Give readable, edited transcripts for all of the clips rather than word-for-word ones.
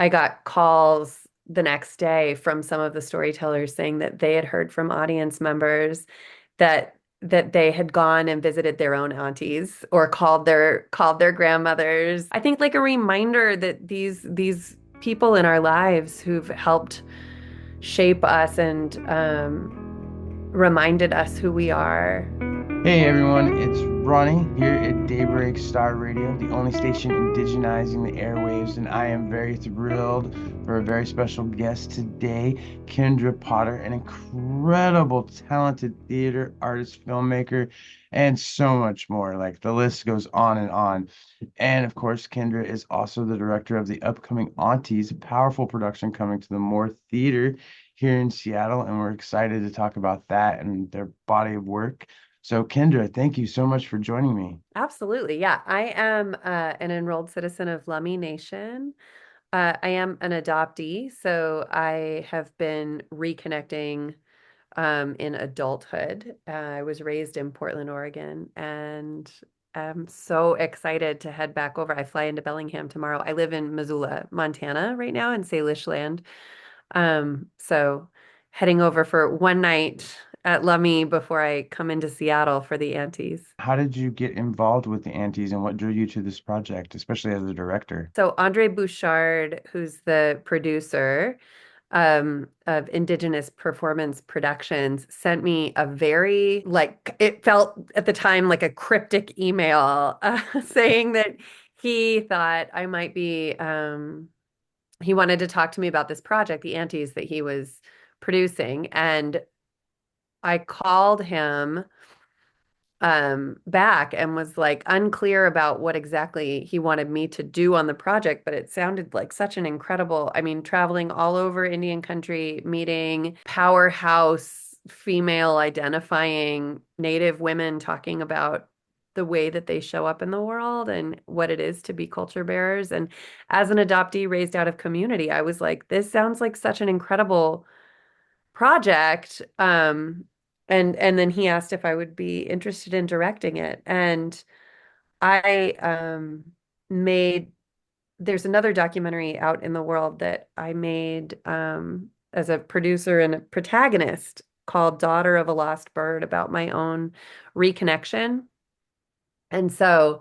I got calls the next day from some of the storytellers saying that they had heard from audience members that they had gone and visited their own aunties or called their grandmothers. I think like a reminder that these people in our lives who've helped shape us and reminded us who we are. Hey everyone, it's Ronnie here at Daybreak Star Radio, the only station indigenizing the airwaves, and I am very thrilled for a very special guest today, Kendra Potter, an incredible, talented theater artist, filmmaker, and so much more. Like the list goes on and on. And of course, Kendra is also the director of the upcoming Aunties, a powerful production coming to the Moore Theater here in Seattle, and we're excited to talk about that and their body of work. So, Kendra, thank you so much for joining me. Absolutely. Yeah. I am an enrolled citizen of Lummi Nation. I am an adoptee, so I have been reconnecting in adulthood. I was raised in Portland, Oregon, and I'm so excited to head back over. I fly into Bellingham tomorrow. I live in Missoula, Montana right now in Salish land. So heading over for one night at Lummi before I come into Seattle for the Aunties. How did you get involved with the Aunties and what drew you to this project, especially as a director? So Andre Bouchard, who's the producer of Indigenous Performance Productions, sent me a very, like, it felt at the time like a cryptic email saying that he thought I might be, he wanted to talk to me about this project, the Aunties, that he was producing. And I called him back and was like unclear about what exactly he wanted me to do on the project, but it sounded like such an incredible, I mean, traveling all over Indian country, meeting powerhouse female identifying Native women talking about the way that they show up in the world and what it is to be culture bearers. And as an adoptee raised out of community, I was like, this sounds like such an incredible project. And then he asked if I would be interested in directing it. And I made there's another documentary out in the world that I made as a producer and a protagonist called Daughter of a Lost Bird about my own reconnection. And so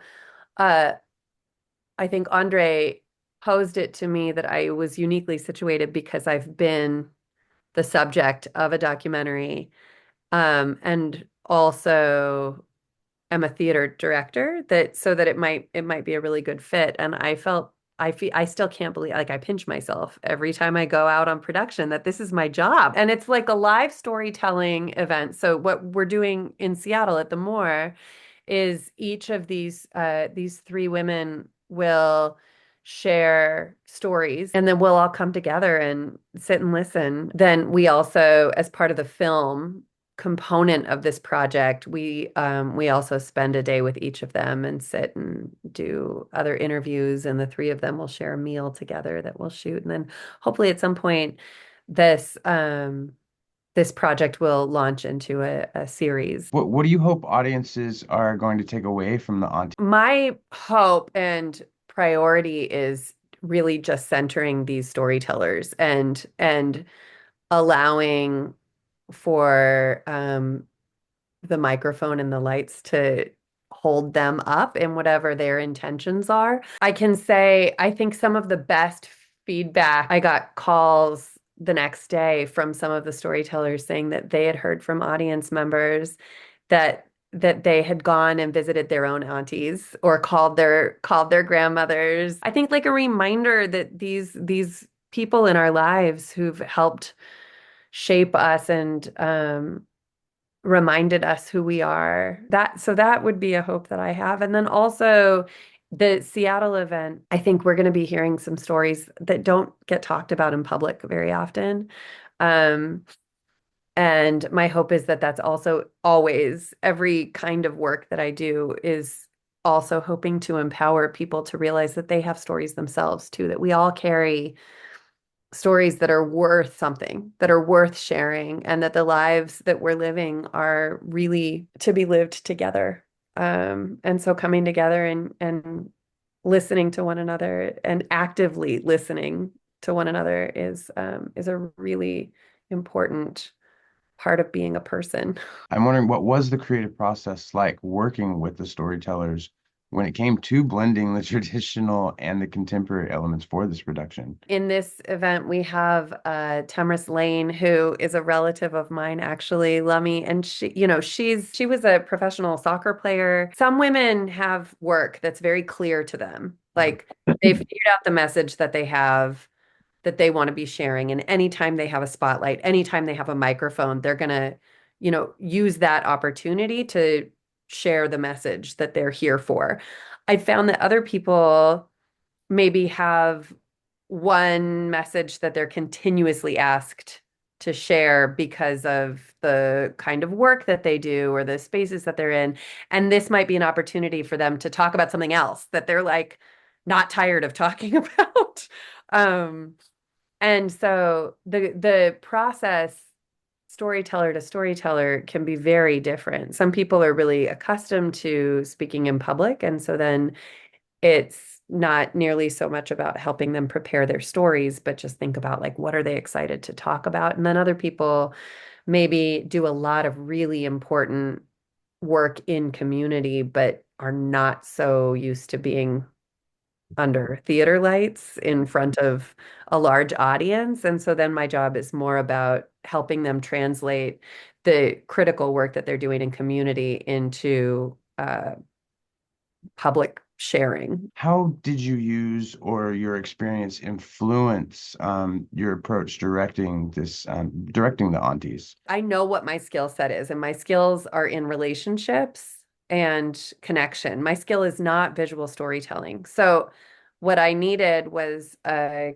uh I think Andre posed it to me that I was uniquely situated because I've been the subject of a documentary. And also am a theater director that so that it might be a really good fit. And I still can't believe like I pinch myself every time I go out on production that this is my job. And it's like a live storytelling event. So what we're doing in Seattle at the Moore is each of these three women will share stories and then we'll all come together and sit and listen. Then we also, as part of the film component of this project, we also spend a day with each of them and sit and do other interviews, and the three of them will share a meal together that we'll shoot. And then hopefully at some point this this project will launch into a series. What do you hope audiences are going to take away from the Aunties? My hope and priority is really just centering these storytellers and allowing for the microphone and the lights to hold them up in whatever their intentions are. I can say I think some of the best feedback, I got calls the next day from some of the storytellers saying that they had heard from audience members that they had gone and visited their own aunties or called their grandmothers. I think like a reminder that these people in our lives who've helped shape us and reminded us who we are. That would be a hope that I have. And then also the Seattle event, I think we're going to be hearing some stories that don't get talked about in public very often. Um, and my hope is that that's also always every kind of work that I do is also hoping to empower people to realize that they have stories themselves too, that we all carry stories that are worth something, that are worth sharing, and that the lives that we're living are really to be lived together. And so coming together and listening to one another and actively listening to one another is a really important part of being a person. I'm wondering what was the creative process like working with the storytellers when it came to blending the traditional and the contemporary elements for this production? In this event, we have Tamris Lane, who is a relative of mine, actually, Lummi, and she was a professional soccer player. Some women have work that's very clear to them, like they've figured out the message that they have that they want to be sharing, and anytime they have a spotlight, anytime they have a microphone, they're gonna, use that opportunity to share the message that they're here for. I found that other people maybe have one message that they're continuously asked to share because of the kind of work that they do or the spaces that they're in. And this might be an opportunity for them to talk about something else that they're like not tired of talking about. Um, and so the process, storyteller to storyteller, can be very different. Some people are really accustomed to speaking in public, and so then it's not nearly so much about helping them prepare their stories, but just think about like what are they excited to talk about. And then other people maybe do a lot of really important work in community, but are not so used to being under theater lights in front of a large audience. And so then my job is more about helping them translate the critical work that they're doing in community into public sharing. How did you use or your experience influence your approach directing the aunties? I know what my skill set is, and my skills are in relationships and connection. My skill is not visual storytelling. So what I needed was a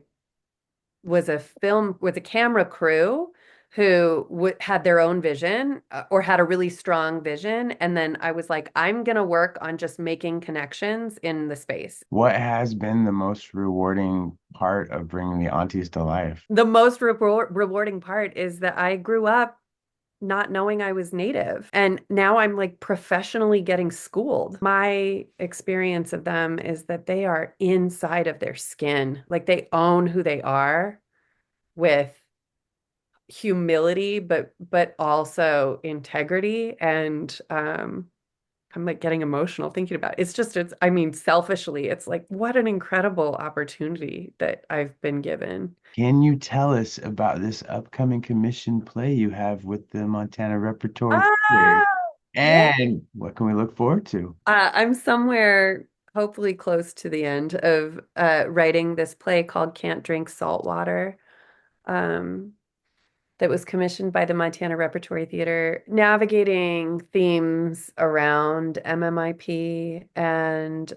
film with a camera crew who had their own vision or had a really strong vision. And then I was like, I'm going to work on just making connections in the space. What has been the most rewarding part of bringing the aunties to life? The most rewarding part is that I grew up not knowing I was Native. And now I'm like professionally getting schooled. My experience of them is that they are inside of their skin. Like they own who they are with humility, but also integrity. And I'm like getting emotional thinking about it. I mean, selfishly, it's like what an incredible opportunity that I've been given. Can you tell us about this upcoming commission play you have with the Montana Repertory Theater? Ah, yeah. And what can we look forward to? I'm somewhere hopefully close to the end of writing this play called Can't Drink Salt Water, um, that was commissioned by the Montana Repertory Theater, navigating themes around MMIP and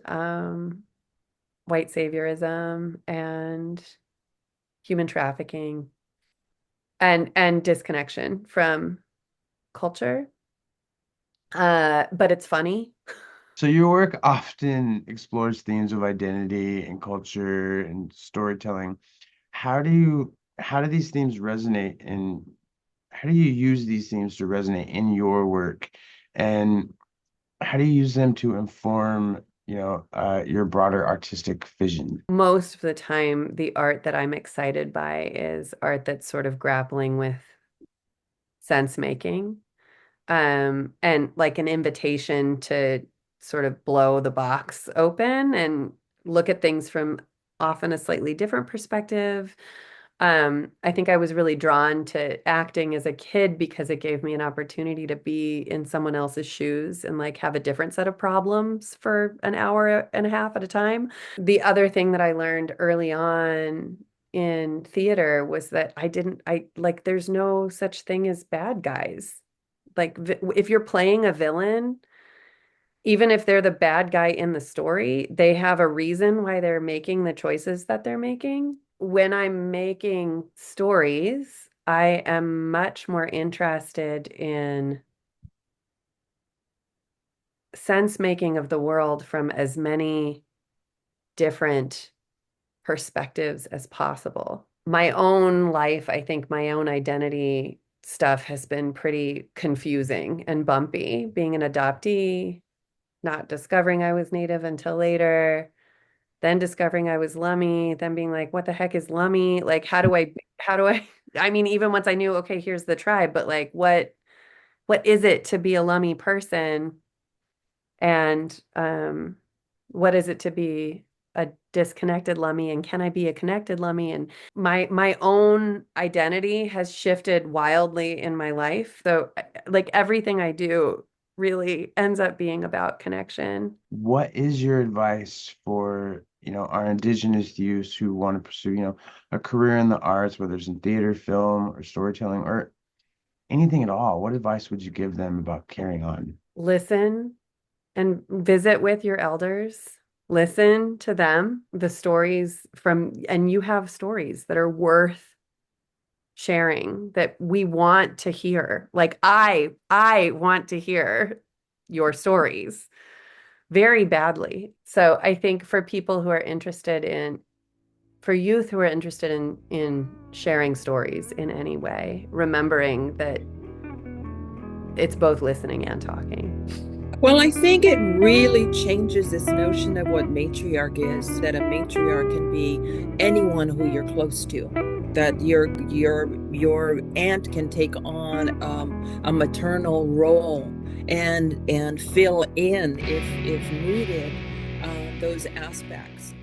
white saviorism and human trafficking and disconnection from culture. But it's funny. So your work often explores themes of identity and culture and storytelling. How do these themes resonate and how do you use these themes to resonate in your work? And how do you use them to inform, your broader artistic vision? Most of the time, the art that I'm excited by is art that's sort of grappling with sense making, and like an invitation to sort of blow the box open and look at things from often a slightly different perspective. I think I was really drawn to acting as a kid because it gave me an opportunity to be in someone else's shoes and like have a different set of problems for an hour and a half at a time. The other thing that I learned early on in theater was that I like, there's no such thing as bad guys. Like, if you're playing a villain, even if they're the bad guy in the story, they have a reason why they're making the choices that they're making. When I'm making stories, I am much more interested in sense making of the world from as many different perspectives as possible. My own life, I think my own identity stuff has been pretty confusing and bumpy. Being an adoptee, not discovering I was Native until later, then discovering I was Lummi, then being like, what the heck is Lummi? Like, how do I, I mean, even once I knew, okay, here's the tribe, but like, what is it to be a Lummi person? And what is it to be a disconnected Lummi? And can I be a connected Lummi? And my own identity has shifted wildly in my life. So like everything I do really ends up being about connection. What is your advice for, our indigenous youth who want to pursue, a career in the arts, whether it's in theater, film, or storytelling, or anything at all? What advice would you give them about carrying on? Listen and visit with your elders. Listen to them, the stories from, and you have stories that are worth sharing that we want to hear. Like I want to hear your stories very badly. So I think for people who are interested in for youth who are interested in sharing stories in any way, remembering that it's both listening and talking. Well, I think it really changes this notion of what matriarch is, that a matriarch can be anyone who you're close to, that your aunt can take on a maternal role and fill in if needed those aspects